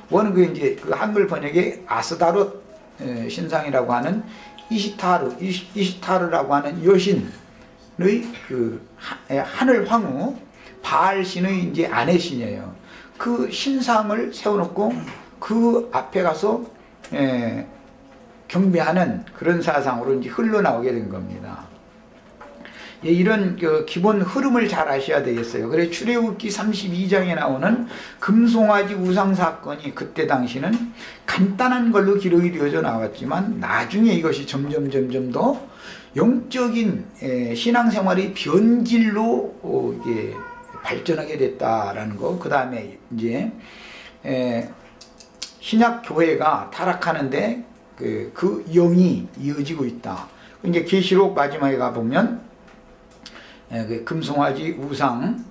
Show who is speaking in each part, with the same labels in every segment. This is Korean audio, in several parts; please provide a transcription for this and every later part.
Speaker 1: 원은 그 이제 그 한글 번역에 아스다롯 신상이라고 하는 이시타르라고 하는 여신의 그 하늘 황후 바알 신의 이제 아내 신이에요. 그 신상을 세워놓고 그 앞에 가서 경배하는 그런 사상으로 이제 흘러나오게 된 겁니다. 이런 그 기본 흐름을 잘 아셔야 되겠어요. 그래서 출애굽기 32장에 나오는 금송아지 우상 사건이 그때 당시는 간단한 걸로 기록이 되어져 나왔지만 나중에 이것이 점점 더 영적인 신앙생활의 변질로 발전하게 됐다라는 거. 그 다음에 이제 신약 교회가 타락하는데 그 영이 이어지고 있다. 이제 계시록 마지막에 가 보면 그 금송아지 우상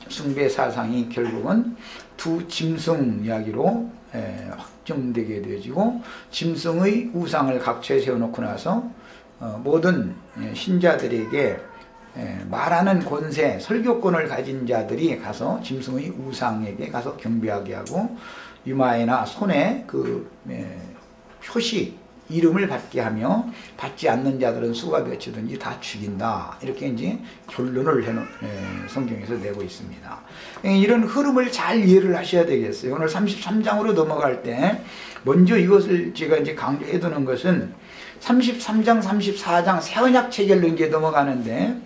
Speaker 1: 숭배 사상이 결국은 두 짐승 이야기로 확정되게 되어지고, 짐승의 우상을 각처에 세워놓고 나서 모든 신자들에게 말하는 권세, 설교권을 가진 자들이 가서 짐승의 우상에게 가서 경배하게 하고, 유마에나 손에 그 표시 이름을 받게 하며 받지 않는 자들은 수가 몇이든지 다 죽인다. 이렇게 이제 결론을 성경에서 내고 있습니다. 이런 흐름을 잘 이해를 하셔야 되겠어요. 오늘 33장으로 넘어갈 때 먼저 이것을 제가 이제 강조해 두는 것은 33장, 34장 새 언약 체결로 이제 넘어가는데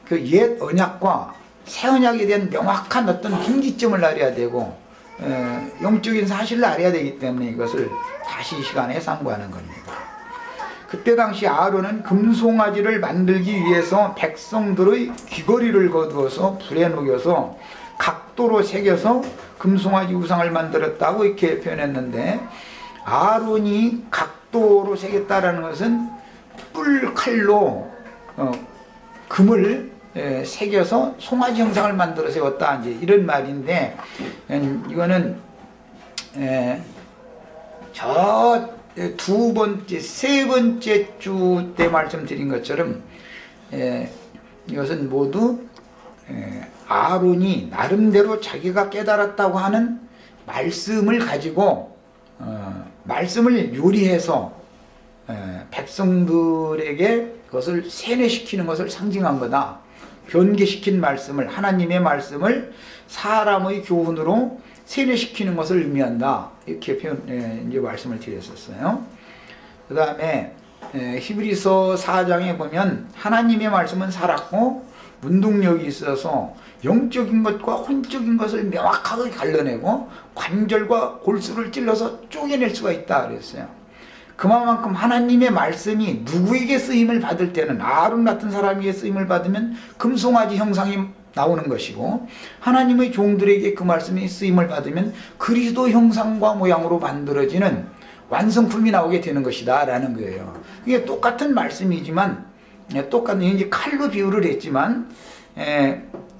Speaker 1: 그 옛 언약과 새 언약에 대한 명확한 어떤 분기점을 알아야 되고 영적인 사실을 알아야 되기 때문에 이것을 다시 이 시간에 상고하는 겁니다. 그때 당시 아론은 금송아지를 만들기 위해서 백성들의 귀걸이를 거두어서 불에 녹여서 각도로 새겨서 금송아지 우상을 만들었다고 이렇게 표현했는데, 아론이 각도로 새겼다라는 것은 뿔칼로 금을 새겨서 송아지 형상을 만들어 세웠다, 이제 이런 말인데, 이거는 저 두 번째, 세 번째 주 때 말씀드린 것처럼 이것은 모두 아론이 나름대로 자기가 깨달았다고 하는 말씀을 가지고 말씀을 요리해서 백성들에게 그것을 세뇌시키는 것을 상징한 거다. 변개시킨 말씀을, 하나님의 말씀을 사람의 교훈으로 세뇌시키는 것을 의미한다. 이렇게 이제 말씀을 드렸었어요. 그 다음에 히브리서 4장에 보면 하나님의 말씀은 살았고 운동력이 있어서 영적인 것과 혼적인 것을 명확하게 갈라내고 관절과 골수를 찔러서 쪼개낼 수가 있다 그랬어요. 그만큼 하나님의 말씀이 누구에게 쓰임을 받을 때는 아론 같은 사람에게 쓰임을 받으면 금송아지 형상이 나오는 것이고, 하나님의 종들에게 그 말씀이 쓰임을 받으면 그리스도 형상과 모양으로 만들어지는 완성품이 나오게 되는 것이다 라는 거예요. 이게 똑같은 말씀이지만, 똑같은, 이제 칼로 비유를 했지만,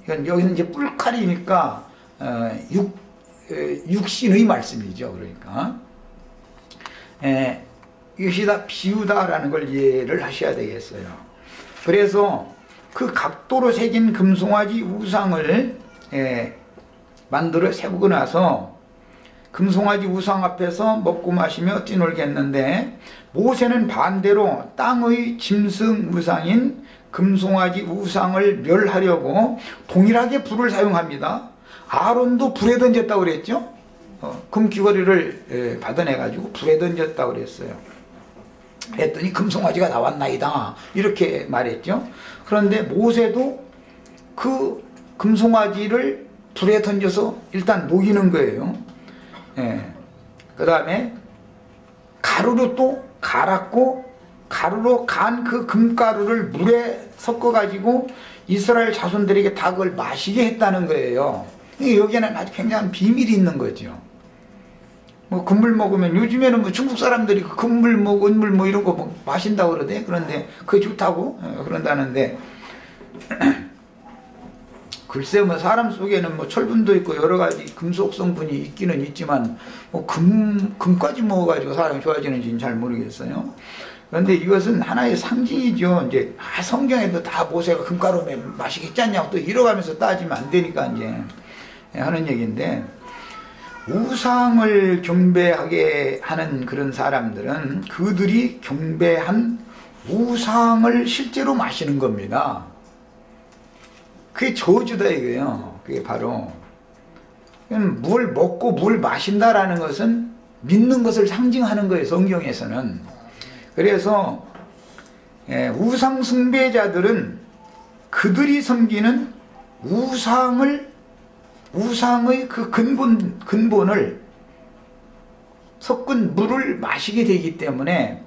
Speaker 1: 여기는 이제 뿔칼이니까 육신의 말씀이죠. 그러니까 이것이 다 비유다라는 걸 이해를 하셔야 되겠어요. 그래서 그 각도로 새긴 금송아지 우상을 만들어 세우고 나서 금송아지 우상 앞에서 먹고 마시며 뛰놀겠는데, 모세는 반대로 땅의 짐승 우상인 금송아지 우상을 멸하려고 동일하게 불을 사용합니다. 아론도 불에 던졌다고 그랬죠. 금 귀걸이를 받아내가지고 불에 던졌다고 그랬어요. 했더니 금송아지가 나왔나이다 이렇게 말했죠. 그런데 모세도 그 금송아지를 불에 던져서 일단 녹이는 거예요. 그 다음에 가루로 또 갈았고, 가루로 간 그 금가루를 물에 섞어가지고 이스라엘 자손들에게 다 그걸 마시게 했다는 거예요. 여기에는 아주 굉장한 비밀이 있는 거죠. 뭐 금물 먹으면, 요즘에는 뭐 중국 사람들이 금물 뭐 은물 뭐 이런 거 뭐 마신다고 그러대. 그런데 그게 좋다고 그런다는데 글쎄 뭐 사람 속에는 뭐 철분도 있고 여러 가지 금속 성분이 있기는 있지만 뭐 금까지 먹어가지고 사람이 좋아지는지는 잘 모르겠어요. 그런데 이것은 하나의 상징이죠. 이제 성경에도 다 모세가 금가루 마시겠지 않냐고 또 이러가면서 따지면 안 되니까 이제 하는 얘기인데, 우상을 경배하게 하는 그런 사람들은 그들이 경배한 우상을 실제로 마시는 겁니다. 그게 저주다 이거예요. 그게 바로 뭘 먹고 뭘 마신다라는 것은 믿는 것을 상징하는 거예요. 성경에서는. 그래서 우상 숭배자들은 그들이 섬기는 우상의 그 근본을 섞은 물을 마시게 되기 때문에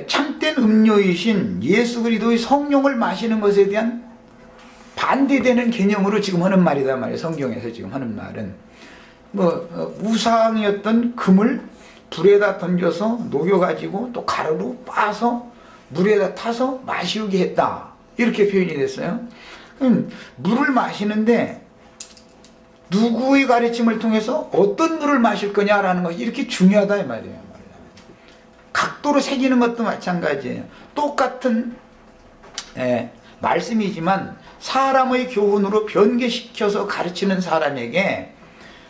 Speaker 1: 참된 음료이신 예수 그리스도의 성령을 마시는 것에 대한 반대되는 개념으로 지금 하는 말이다 말이에요. 성경에서 지금 하는 말은 우상이었던 금을 불에다 던져서 녹여가지고 또 가루로 빻아서 물에다 타서 마시우게 했다, 이렇게 표현이 됐어요. 물을 마시는데 누구의 가르침을 통해서 어떤 물을 마실 거냐라는 것이 이렇게 중요하다 이 말이에요. 각도로 새기는 것도 마찬가지예요. 똑같은 말씀이지만 사람의 교훈으로 변개시켜서 가르치는 사람에게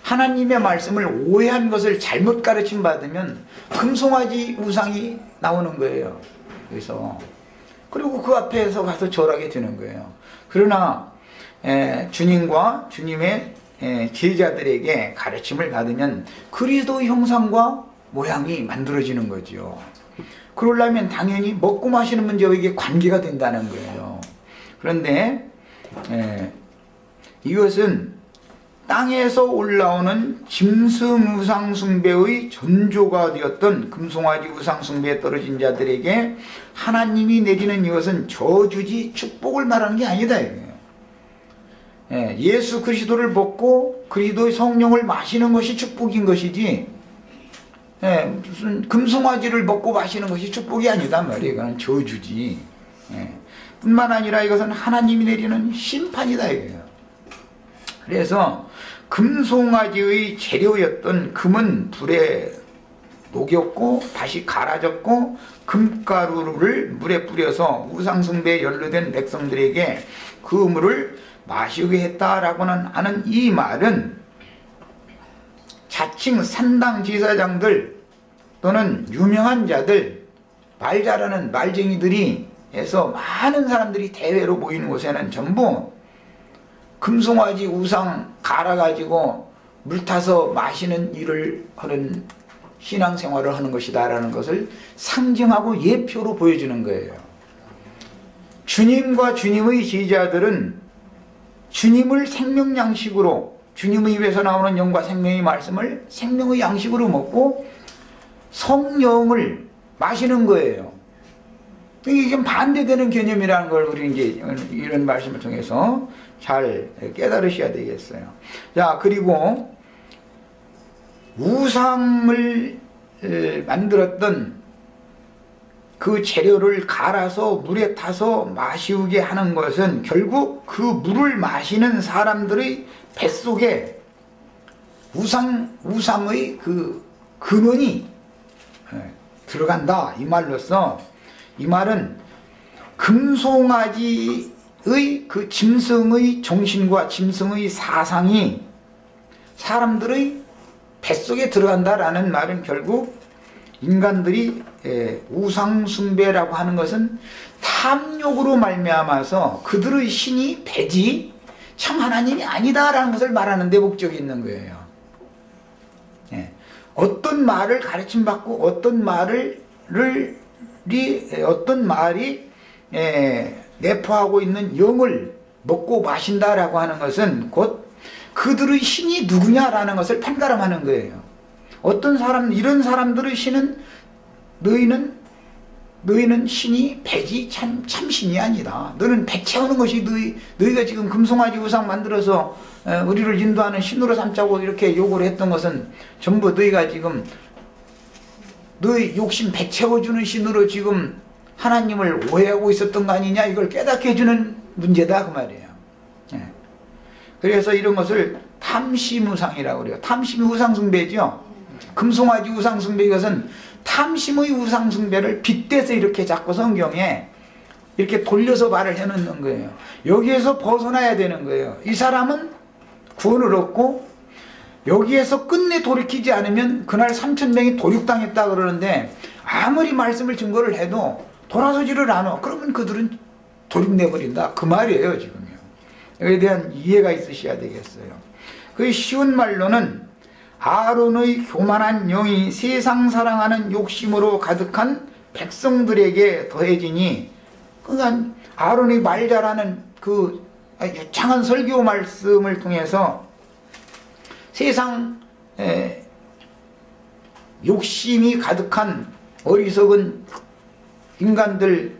Speaker 1: 하나님의 말씀을 오해한 것을 잘못 가르침 받으면 금송아지 우상이 나오는 거예요. 그리고 그 앞에서 가서 절하게 되는 거예요. 그러나 주님과 주님의 제자들에게 가르침을 받으면 그리스도의 형상과 모양이 만들어지는 거죠. 그러려면 당연히 먹고 마시는 문제와 이게 관계가 된다는 거예요. 그런데 이것은 땅에서 올라오는 짐승 우상 숭배의 전조가 되었던 금송아지 우상 숭배에 떨어진 자들에게 하나님이 내리는 이것은 저주지 축복을 말하는 게 아니다. 예수 그리스도를 먹고 그리스도의 성령을 마시는 것이 축복인 것이지 무슨 금송아지를 먹고 마시는 것이 축복이 아니다 말이에요. 이건 저주지. 뿐만 아니라 이것은 하나님이 내리는 심판이다 이거예요. 그래서 금송아지의 재료였던 금은 불에 녹였고 다시 갈아졌고 금가루를 물에 뿌려서 우상숭배에 연루된 백성들에게 그 물을 마시게 했다라고는 하는 이 말은 자칭 산당 제사장들 또는 유명한 자들, 말 잘하는 말쟁이들이 해서 많은 사람들이 대회로 모이는 곳에는 전부 금송아지 우상 갈아가지고 물 타서 마시는 일을 하는 신앙생활을 하는 것이다 라는 것을 상징하고 예표로 보여주는 거예요. 주님과 주님의 제자들은 주님을 생명 양식으로, 주님의 입에서 나오는 영과 생명의 말씀을 생명의 양식으로 먹고 성령을 마시는 거예요. 이게 반대되는 개념이라는 걸 우리 이제 이런 말씀을 통해서 잘 깨달으셔야 되겠어요. 자, 그리고 우상을 만들었던 그 재료를 갈아서 물에 타서 마시우게 하는 것은 결국 그 물을 마시는 사람들의 뱃속에 우상의 그 근원이 들어간다 이 말로써, 이 말은 금송아지의 그 짐승의 정신과 짐승의 사상이 사람들의 뱃속에 들어간다라는 말은 결국 인간들이 우상 숭배라고 하는 것은 탐욕으로 말미암아서 그들의 신이 배지 참 하나님이 아니다라는 것을 말하는 데 목적이 있는 거예요. 어떤 말을 가르침받고 어떤 말이 내포하고 있는 영을 먹고 마신다라고 하는 것은 곧 그들의 신이 누구냐라는 것을 판가름하는 거예요. 어떤 사람, 이런 사람들의 신은 너희는 신이 배지 참신이 아니다. 너는 배 채우는 것이 너희가 지금 금송아지 우상 만들어서 우리를 인도하는 신으로 삼자고 이렇게 요구를 했던 것은 전부 너희가 지금 너희 욕심 배 채워주는 신으로 지금 하나님을 오해하고 있었던 거 아니냐, 이걸 깨닫게 해주는 문제다 그 말이에요. 그래서 이런 것을 탐심우상이라고 그래요. 탐심이 우상숭배죠. 금송아지 우상숭배, 이것은 탐심의 우상숭배를 빗대서 이렇게 자꾸 성경에 이렇게 돌려서 말을 해놓는 거예요. 여기에서 벗어나야 되는 거예요. 이 사람은 구원을 얻고 여기에서 끝내 돌이키지 않으면 그날 3,000명이 도륙당했다 그러는데 아무리 말씀을 증거를 해도 돌아서지를 않아. 그러면 그들은 도륙내버린다. 그 말이에요, 지금요. 여기에 대한 이해가 있으셔야 되겠어요. 그 쉬운 말로는 아론의 교만한 영이 세상 사랑하는 욕심으로 가득한 백성들에게 더해지니, 그러니까 아론이 말 잘하는 그 유창한 설교 말씀을 통해서 세상 욕심이 가득한 어리석은 인간들,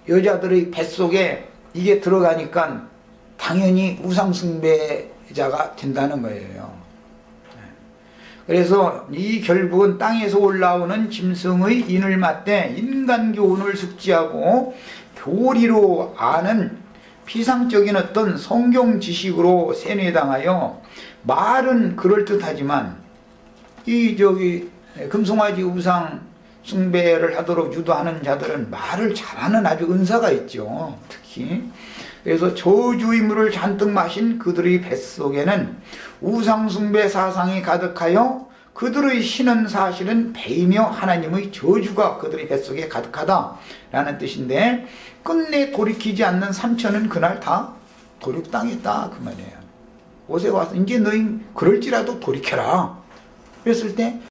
Speaker 1: 여자들의 뱃속에 이게 들어가니까 당연히 우상숭배자가 된다는 거예요. 그래서 이 결국은 땅에서 올라오는 짐승의 인을 맞대 인간 교훈을 숙지하고 교리로 아는 피상적인 어떤 성경 지식으로 세뇌당하여 말은 그럴듯하지만 이 금송아지 우상 숭배를 하도록 유도하는 자들은 말을 잘하는 아주 은사가 있죠. 특히 그래서 저주의 물을 잔뜩 마신 그들의 뱃속에는 우상숭배 사상이 가득하여 그들의 신은 사실은 배이며 하나님의 저주가 그들의 뱃속에 가득하다라는 뜻인데, 끝내 돌이키지 않는 3천은 그날 다 도륙당했다 그 말이에요. 옷에 와서 이제 너희 그럴지라도 돌이켜라 그랬을 때